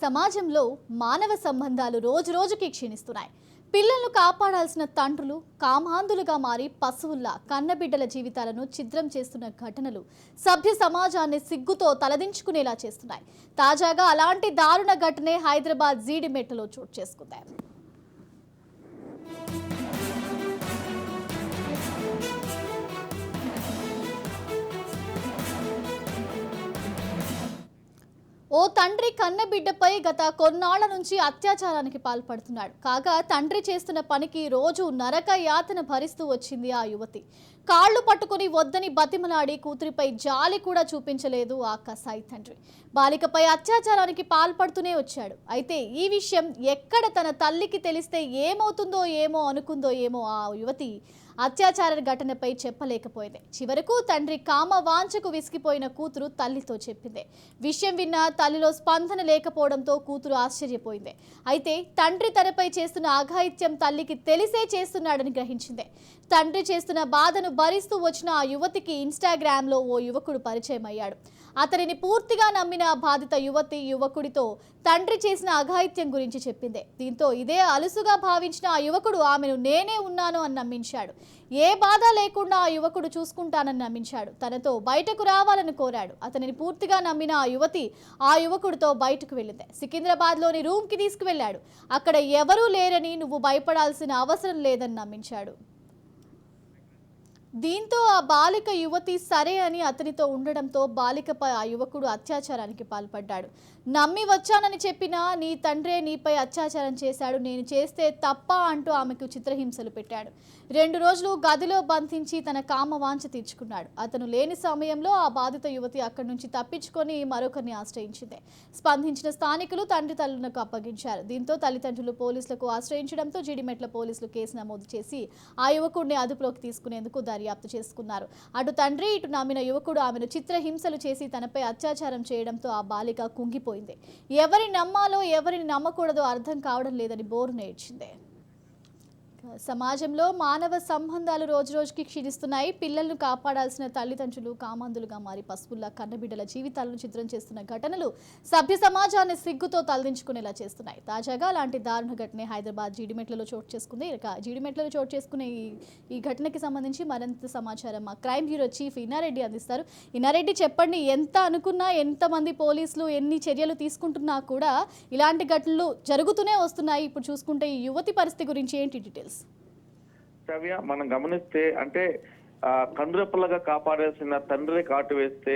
సమాజంలో మానవ సంబంధాలు రోజురోజుకి క్షీణిస్తున్నాయి. పిల్లలను కాపాడాల్సిన తండ్రులు కామాంధులుగా మారి పశువుల్లా కన్నబిడ్డల జీవితాలను ఛిద్రం చేస్తున్న ఘటనలు సభ్య సమాజాన్ని సిగ్గుతో తలదించుకునేలా చేస్తున్నాయి. తాజాగా అలాంటి దారుణ ఘటనే హైదరాబాద్ జీడిమెట్లలో చోటు చేసుకుంది. ఓ తండ్రి కన్నబిడ్డపై గత కొన్నాళ్ల నుంచి అత్యాచారానికి పాల్పడుతున్నాడు. కాగా తండ్రి చేస్తున్న పనికి రోజు నరక యాతన భరిస్తూ వచ్చింది ఆ యువతి. కాళ్లు పట్టుకుని వద్దని బతిమలాడి కూతురిపై జాలి కూడా చూపించలేదు ఆ కసాయి తండ్రి. బాలికపై అత్యాచారానికి పాల్పడుతూనే వచ్చాడు. అయితే ఈ విషయం ఎక్కడ తన తల్లికి తెలిస్తే ఏమవుతుందో ఏమో అనుకుందో ఏమో ఆ యువతి అత్యాచార ఘటనపై చెప్పలేకపోయింది. చివరకు తండ్రి కామ వాంఛకు విసిగిపోయిన కూతురు తల్లితో చెప్పింది. విషయం విన్న తల్లిలో స్పందన లేకపోవడంతో కూతురు ఆశ్చర్యపోయింది. అయితే తండ్రి తనపై చేస్తున్న అఘాయిత్యం తల్లికి తెలిసే చేస్తున్నాడని గ్రహించింది. తండ్రి చేస్తున్న బాధను భరిస్తూ వచ్చిన ఆ యువతికి ఇన్స్టాగ్రామ్లో ఓ యువకుడు పరిచయం అయ్యాడు. అతనిని పూర్తిగా నమ్మిన బాధిత యువతి యువకుడితో తండ్రి చేసిన అఘాయిత్యం గురించి చెప్పింది. దీంతో ఇదే అలుసుగా భావించిన ఆ యువకుడు ఆమెను నేనే ఉన్నాను అని నమ్మించాడు. ఏ బాధ లేకుండా ఆ యువకుడు చూసుకుంటానని నమ్మించాడు. తనతో బయటకు రావాలని కోరాడు. అతనిని పూర్తిగా నమ్మిన ఆ యువతి ఆ యువకుడితో బయటకు వెళ్ళింది. సికింద్రాబాద్లోని రూమ్కి తీసుకువెళ్ళాడు. అక్కడ ఎవరూ లేరని, నువ్వు భయపడాల్సిన అవసరం లేదని నమ్మించాడు. దీంతో ఆ బాలిక యువతి సరే అని అతనితో ఉండడంతో బాలికపై ఆ యువకుడు అత్యాచారానికి పాల్పడ్డాడు. నమ్మి వచ్చానని చెప్పినా నీ తండ్రే నీపై అత్యాచారం చేశాడు, నేను చేస్తే తప్ప అంటూ ఆమెకు చిత్రహింసలు పెట్టాడు. 2 రోజులు గదిలో బంధించి తన కామ వాంఛ తీర్చుకున్నాడు. అతను లేని సమయంలో ఆ బాధిత యువతి అక్కడి నుంచి తప్పించుకొని మరొకరిని ఆశ్రయించింది. స్పందించిన స్థానికులు తండ్రి తల్లులకు అప్పగించారు. దీంతో తల్లిదండ్రులు పోలీసులకు ఆశ్రయించడంతో జీడిమెట్ల పోలీసులు కేసు నమోదు చేసి ఆ యువకుడిని అదుపులోకి తీసుకునేందుకు దర్యాప్తు చేసుకున్నారు. అటు తండ్రి ఇటు నమ్మిన యువకుడు ఆమెను చిత్రహింసలు చేసి తనపై అత్యాచారం చేయడంతో ఆ బాలిక కుంగిపోయింది. ఎవరిని నమ్మాలో ఎవరిని నమ్మకూడదో అర్థం కావడం లేదని బోరు నేర్చింది. సమాజంలో మానవ సంబంధాలు రోజురోజుకి క్షీణిస్తున్నాయి. పిల్లలను కాపాడాల్సిన తల్లిదండ్రులు కామాంధులుగా మారి పశువుల్లా కన్నబిడ్డల జీవితాలను చిత్రం చేస్తున్న ఘటనలు సభ్య సమాజాన్ని సిగ్గుతో తలదించుకునేలా చేస్తున్నాయి. తాజాగా అలాంటి దారుణ ఘటనే హైదరాబాద్ జీడిమెట్లలో చోటు చేసుకుంది. జీడిమెట్లలో చోటు చేసుకునే ఈ ఘటనకి సంబంధించి మరింత సమాచారం మా క్రైమ్ బ్యూరో చీఫ్ ఇన్నారెడ్డి అందిస్తారు. ఇన్నారెడ్డి, చెప్పండి, ఎంత అనుకున్నా, ఎంతమంది పోలీసులు ఎన్ని చర్యలు తీసుకుంటున్నా కూడా ఇలాంటి ఘటనలు జరుగుతూనే వస్తున్నాయి. ఇప్పుడు చూసుకుంటే ఈ యువతి పరిస్థితి గురించి ఏంటి డీటెయిల్స్? మనం గమనిస్తే అంటే కండ్రెప్పలుగా కాపాడాల్సిన తండ్రి కాటు వేస్తే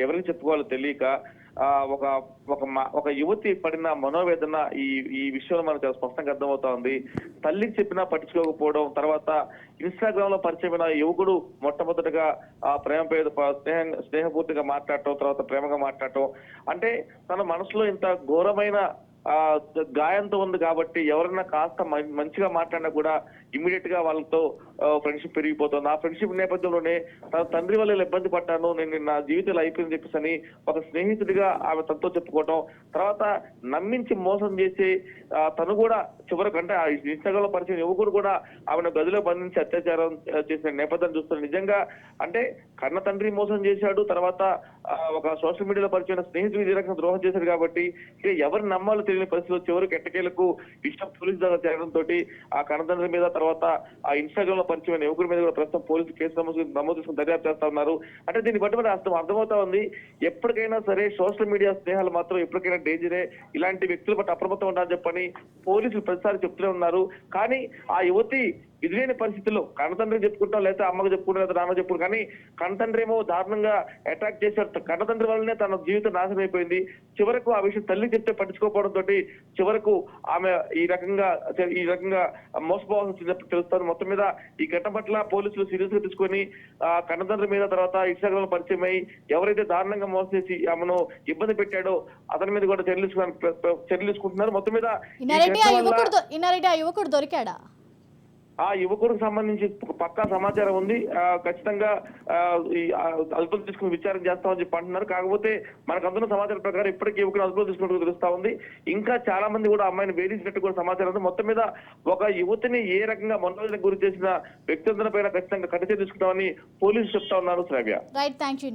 ఎవరికి చెప్పుకోవాలో తెలియక ఒక యువతి పడిన మనోవేదన ఈ విషయంలో మనకు చాలా స్పష్టంగా అర్థమవుతా ఉంది. తల్లికి చెప్పినా పట్టించుకోకపోవడం, తర్వాత ఇన్స్టాగ్రామ్ లో పరిచయమైన యువకుడు మొట్టమొదటిగా ప్రేమ పేరు స్నేహపూర్తిగా మాట్లాడటం, తర్వాత ప్రేమగా మాట్లాడటం, అంటే తన మనసులో ఇంత ఘోరమైన గాయంతో ఉంది కాబట్టి ఎవరైనా కాస్త మంచిగా మాట్లాడినా కూడా ఇమీడియట్ గా వాళ్ళతో ఫ్రెండ్షిప్ పెరిగిపోతుంది. ఆ ఫ్రెండ్షిప్ నేపథ్యంలోనే తన తండ్రి వల్ల ఇబ్బంది పడ్డాను, నేను నా జీవితంలో అయిపోయింది చెప్పేసి అని ఒక స్నేహితుడిగా ఆమె తనతో చెప్పుకోవటం, తర్వాత నమ్మించి మోసం చేసి తను కూడా చివరకు అంటే ఇన్స్టాగ్రామ్ లో పరిచయం యువకుడు కూడా ఆమెను గదిలో బంధించి అత్యాచారం చేసిన నేపథ్యం చూస్తున్నారు. నిజంగా అంటే కన్న తండ్రి మోసం చేశాడు, తర్వాత ఒక సోషల్ మీడియాలో పరిచయం స్నేహితుడు ఈ రకంగా ద్రోహం చేశాడు కాబట్టి ఎవరు నమ్మాలో తెలియని పరిస్థితుల్లో చివరికి ఎట్టకేలకు విషయం పోలీసు దగ్గర చేరడంతో ఆ కన్నతండ్రి మీద, తర్వాత ఆ ఇన్స్టాగ్రామ్ లో పరిచయం యువకుడి మీద కూడా ప్రస్తుతం పోలీసు కేసు నమోదు చేసుకుని దర్యాప్తు చేస్తా ఉన్నారు. అంటే దీన్ని బట్టి మనకి అర్థమవుతా ఉంది, ఎప్పటికైనా సరే సోషల్ మీడియా స్నేహాలు మాత్రం ఎప్పటికైనా డేంజరే, ఇలాంటి వ్యక్తుల పట్ల అప్రమత్తం ఉండాలని చెప్పని పోలీసులు ప్రతిసారి చెప్తూనే ఉన్నారు. కానీ ఆ యువతి విధిలేని పరిస్థితుల్లో కన్నతండ్రికి చెప్పుకుంటాం, లేదా అమ్మకు చెప్పుకుంటాం, లేదా నాన్న చెప్పుకుంటాం, కానీ కన్నతండ్రి ఏమో దారుణంగా అటాక్ చేశారు. కన్నతండ్రి వల్లనే తన జీవితం నాశనం అయిపోయింది. చివరకు ఆ విషయం తల్లి చెప్తే పట్టించుకోకపోవడంతో చివరకు ఆమె ఈ రకంగా మోసపోవాల్సి తెలుస్తుంది. మొత్తం మీద ఈ ఘటన పట్ల పోలీసులు సీరియస్ గా తీసుకొని కన్నతండ్రి మీద, తర్వాత ఇన్స్టాగ్రామ్ లో పరిచయం అయ్యి ఎవరైతే దారుణంగా మోసం చేసి ఆమెను ఇబ్బంది పెట్టాడో అతని మీద కూడా చర్యలు తీసుకుంటున్నారు. మొత్తం మీద యువకుడు దొరికాడా? ఆ యువకుడికి సంబంధించి పక్కా సమాచారం ఉంది. ఖచ్చితంగా అదుపులో తీసుకుని విచారణ చేస్తామని చెప్పి అంటున్నారు. కాకపోతే మనకు అందున్న సమాచారం ప్రకారం ఇప్పటికీ యువకుని అదుపులో తీసుకున్నట్టు తెలుస్తా ఉంది. ఇంకా చాలా మంది కూడా అమ్మాయిని వేధించినట్టు కూడా సమాచారం ఉంది. మొత్తం మీద ఒక యువతిని ఏ రకంగా మనోవేదనకు గురి చేసిన వ్యక్తుల పైన ఖచ్చితంగా కఠిన తీసుకుంటామని పోలీసులు చెప్తా ఉన్నారు. శ్రావ్య. Right, thank you.